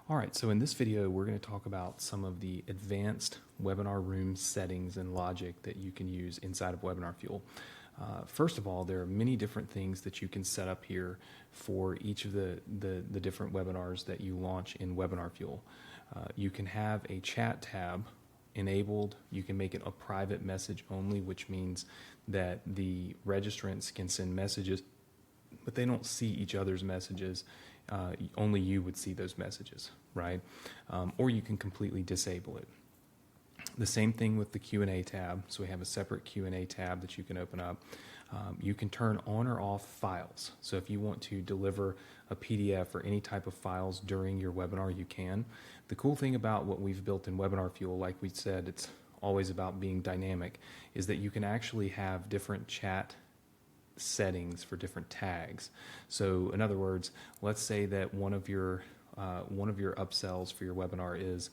All right, so in this video, we're going to talk about some of the advanced webinar room settings and logic that you can use inside of WebinarFuel. First of all, there are many different things that you can set up here for each of the different webinars that you launch in WebinarFuel. You can have a chat tab enabled. You can make it a private message only, which means that the registrants can send messages, but they don't see each other's messages. Only you would see those messages, right? Or you can completely disable it. The same thing with the Q&A tab. So we have a separate Q&A tab that you can open up. You can turn on or off files. So if you want to deliver a PDF or any type of files during your webinar, you can. The cool thing about what we've built in WebinarFuel, like we said, it's always about being dynamic, is that you can actually have different chat settings for different tags. So in other words, let's say that one of your upsells for your webinar is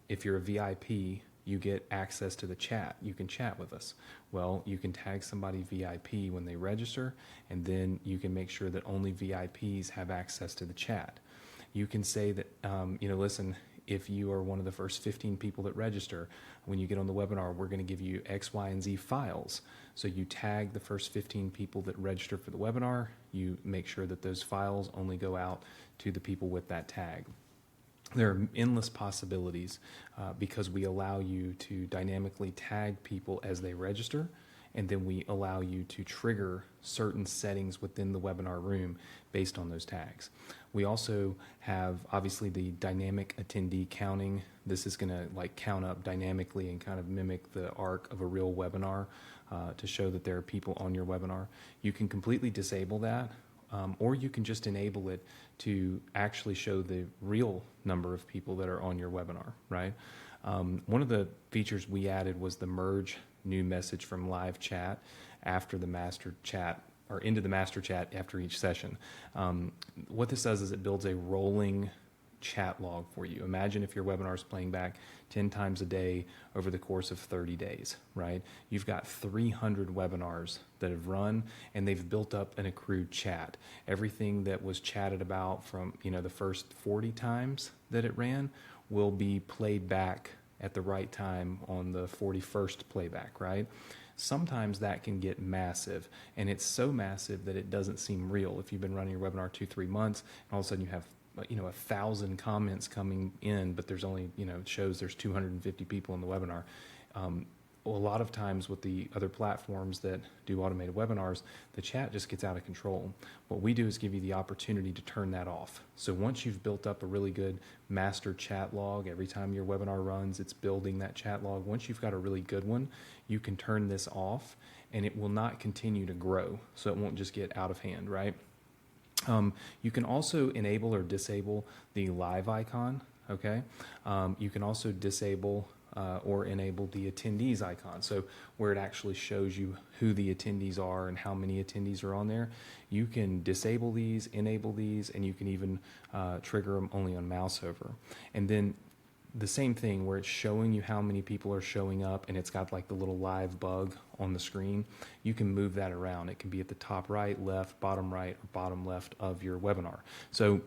if you're a VIP, you get access to the chat. You can chat with us. Well, you can tag somebody VIP when they register, and then you can make sure that only VIPs have access to the chat. You can say that, listen, if you are one of the first 15 people that register, when you get on the webinar, we're going to give you X, Y, and Z files. So you tag the first 15 people that register for the webinar. You make sure that those files only go out to the people with that tag. There are endless possibilities because we allow you to dynamically tag people as they register, and then we allow you to trigger certain settings within the webinar room based on those tags. We also have obviously the dynamic attendee counting. This is going to count up dynamically and kind of mimic the arc of a real webinar to show that there are people on your webinar. You can completely disable that, or you can just enable it to actually show the real number of people that are on your webinar, right? One of the features we added was the merge new message from live chat after the master chat, or into the master chat after each session. What this does is it builds a rolling chat log for you. Imagine if your webinar is playing back 10 times a day over the course of 30 days, right? You've got 300 webinars that have run, and they've built up an accrued chat. Everything that was chatted about from the first 40 times that it ran will be played back at the right time on the 41st playback, right? Sometimes that can get massive, and it's so massive that it doesn't seem real. If you've been running your webinar 2-3 months, and all of a sudden you have 1,000 comments coming in, but there's only, it shows there's 250 people in the webinar. A lot of times with the other platforms that do automated webinars, the chat just gets out of control. What we do is give you the opportunity to turn that off. So once you've built up a really good master chat log, every time your webinar runs, it's building that chat log. Once you've got a really good one, you can turn this off, and it will not continue to grow. So it won't just get out of hand, right? You can also enable or disable the live icon, okay? You can also disable or enable the attendees icon. So where it actually shows you who the attendees are and how many attendees are on there. You can disable these, enable these, and you can even trigger them only on mouse over. And then the same thing where it's showing you how many people are showing up, and it's got like the little live bug on the screen. You can move that around. It can be at the top right, left, bottom right, or bottom left of your webinar. So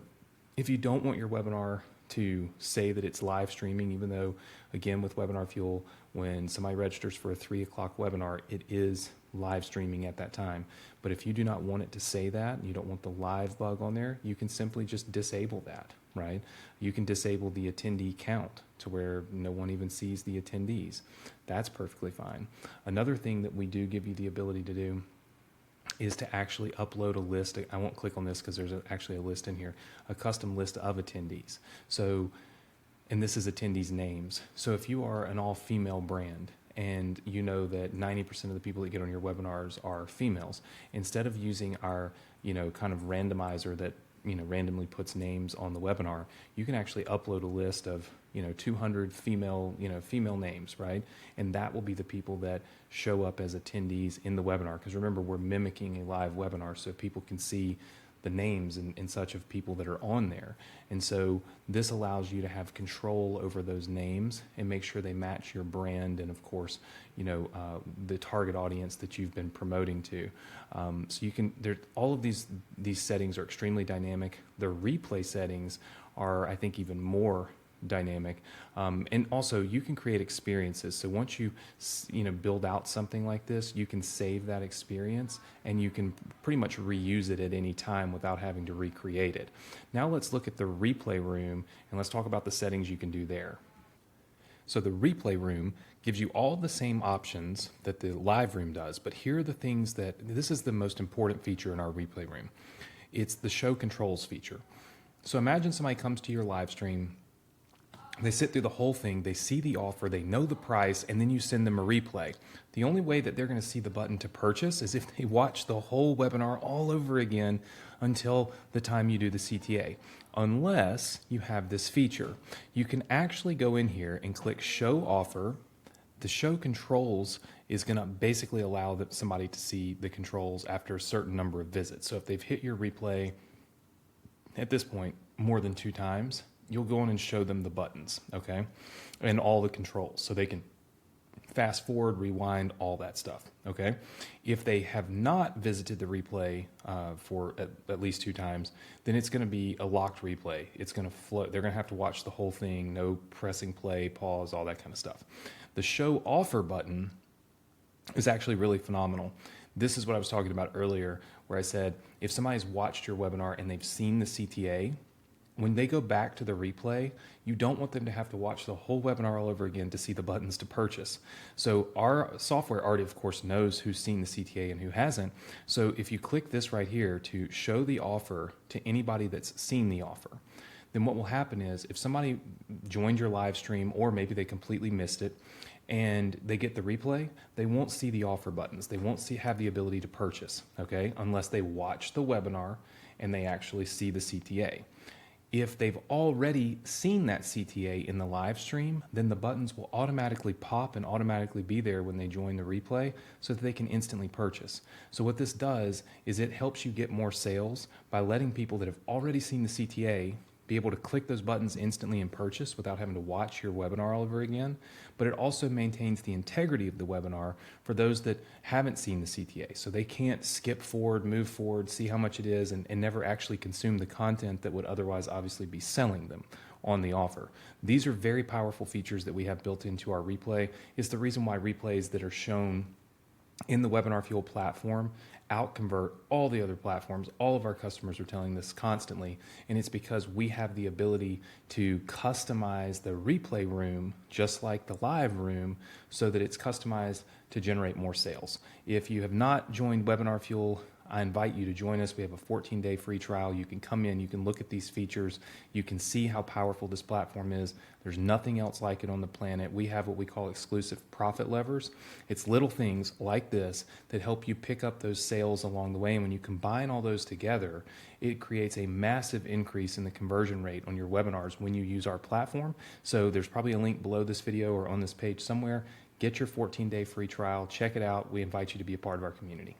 if you don't want your webinar to say that it's live streaming, even though, again, with WebinarFuel, when somebody registers for a 3 o'clock webinar, it is live streaming at that time. But if you do not want it to say that, and you don't want the live bug on there, you can simply just disable that, right? You can disable the attendee count to where no one even sees the attendees. That's perfectly fine. Another thing that we do give you the ability to do is to actually upload a list. I won't click on this because there's actually a list in here, a custom list of attendees. So, and this is attendees' names. So if you are an all-female brand and you know that 90% of the people that get on your webinars are females, instead of using our, kind of randomizer that randomly puts names on the webinar, you can actually upload a list of 200 female names, right? And that will be the people that show up as attendees in the webinar. Because remember, we're mimicking a live webinar, so people can see the names and such of people that are on there. And so this allows you to have control over those names and make sure they match your brand and, of course, the target audience that you've been promoting to. So you can, all of these settings are extremely dynamic. The replay settings are, I think, even more dynamic. And also, you can create experiences. So once you build out something like this, you can save that experience and you can pretty much reuse it at any time without having to recreate it. Now let's look at the replay room and let's talk about the settings you can do there. So the replay room gives you all the same options that the live room does, but here are the things this is the most important feature in our replay room. It's the show controls feature. So imagine somebody comes to your live stream, they sit through the whole thing, they see the offer, they know the price, and then you send them a replay. The only way that they're going to see the button to purchase is if they watch the whole webinar all over again until the time you do the CTA. Unless you have this feature. You can actually go in here and click Show Offer. The show controls is going to basically allow somebody to see the controls after a certain number of visits. So if they've hit your replay at this point more than 2 times, you'll go in and show them the buttons, okay, and all the controls so they can fast forward, rewind, all that stuff, okay? If they have not visited the replay for at least 2 times, then it's going to be a locked replay. It's going to float. They're going to have to watch the whole thing, no pressing play, pause, all that kind of stuff. The show offer button is actually really phenomenal. This is what I was talking about earlier, where I said if somebody's watched your webinar and they've seen the CTA, when they go back to the replay, you don't want them to have to watch the whole webinar all over again to see the buttons to purchase. So our software already, of course, knows who's seen the CTA and who hasn't. So if you click this right here to show the offer to anybody that's seen the offer, then what will happen is if somebody joined your live stream or maybe they completely missed it and they get the replay, they won't see the offer buttons. They won't have the ability to purchase, okay, unless they watch the webinar and they actually see the CTA. If they've already seen that CTA in the live stream, then the buttons will automatically pop and automatically be there when they join the replay so that they can instantly purchase. So what this does is it helps you get more sales by letting people that have already seen the CTA be able to click those buttons instantly and purchase without having to watch your webinar all over again. But it also maintains the integrity of the webinar for those that haven't seen the CTA. So they can't skip forward, move forward, see how much it is, and never actually consume the content that would otherwise obviously be selling them on the offer. These are very powerful features that we have built into our replay. It's the reason why replays that are shown in the WebinarFuel platform outconvert all the other platforms. All of our customers are telling this constantly, and it's because we have the ability to customize the replay room just like the live room so that it's customized to generate more sales. If you have not joined WebinarFuel, I invite you to join us. We have a 14-day free trial. You can come in, you can look at these features, you can see how powerful this platform is. There's nothing else like it on the planet. We have what we call exclusive profit levers. It's little things like this that help you pick up those sales along the way, and when you combine all those together, it creates a massive increase in the conversion rate on your webinars when you use our platform. So there's probably a link below this video or on this page somewhere. Get your 14-day free trial, check it out. We invite you to be a part of our community.